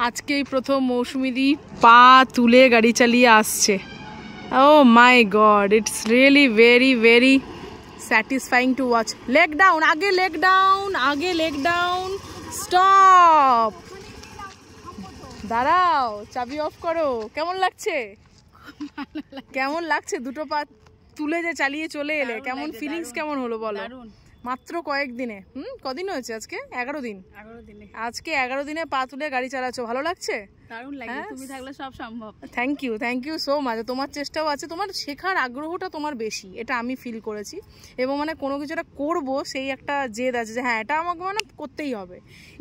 আজকেই প্রথম মৌসুমীদি পা তুলে গাড়ি চালিয়ে আসছে। Oh my god, it's really very very satisfying to watch. Leg down, আগে লেগ ডাউন, আগে লেগ ডাউন, স্টপ। দাঁড়াও, চাবি অফ করো। কেমন লাগছে? কেমন লাগছে দুটো পা তুলে যে চালিয়ে চলে এলে? কেমন ফিলিংস কেমন হলো বলো? মাত্র কয়েকদিনে। কদিন হয়েছে আজকে? 11 দিন। আজকে 11 দিনে পা তুলে গাড়ি চালাচ্ছো, ভালো লাগছে? দারুণ লাগছে, তুমি থাকলে সব সম্ভব। Thank you so much. তোমার চেষ্টাও আছে, তোমার শেখার আগ্রহটা তোমার বেশি, এটা আমি ফিল করেছি। এবং মানে কোনো কিছু একটা করবো সেই একটা জেদ আছে যে হ্যাঁ এটা আমাকে মানে করতেই হবে।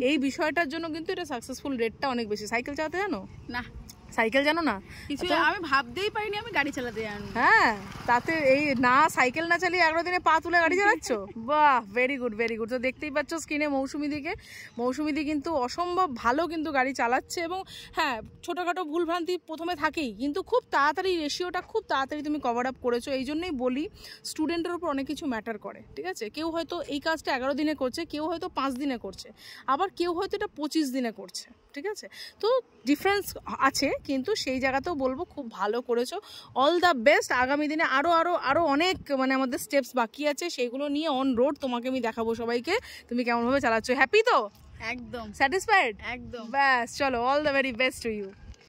এই বিষয়টার জন্য কিন্তু এটা সাকসেসফুল রেটটা অনেক বেশি। সাইকেল চালাতে জানো? না। সাইকেল জানো না? কিছু আমি ভাবতেই পারিনি আমি গাড়ি চালাতে জানি। হ্যাঁ, তাতে এই না সাইকেল না চালিয়ে 11 দিনে পা তুলে গাড়ি চালাচ্ছ, বাহ, ভেরি গুড ভেরি গুড। তো দেখতেই পাচ্ছ স্ক্রিনে মৌসুমীদি কিন্তু অসম্ভব ভালো কিন্তু গাড়ি চালাচ্ছে। এবং হ্যাঁ, ছোটোখাটো ভুলভ্রান্তি প্রথমে থাকেই, কিন্তু খুব তাড়াতাড়ি রেশিওটা খুব তাড়াতাড়ি তুমি কভার আপ করেছো। এই জন্যই বলি স্টুডেন্টের উপর অনেক কিছু ম্যাটার করে, ঠিক আছে? কেউ হয়তো এই কাজটা 11 দিনে করছে, কেউ হয়তো 5 দিনে করছে, আবার কেউ হয়তো এটা 25 দিনে করছে, ঠিক আছে? তো ডিফারেন্স আছে, কিন্তু সেই জায়গাতেও বলবো খুব ভালো করেছো। All the best. আগামী দিনে আরো অনেক মানে আমাদের স্টেপস বাকি আছে, সেইগুলো নিয়ে অন রোড তোমাকে আমি দেখাবো সবাইকে তুমি কেমনভাবে চালাচ্ছ। হ্যাপি তো? একদম স্যাটিসফাইড? একদম। ব্যাস, চলো, all the very best to you.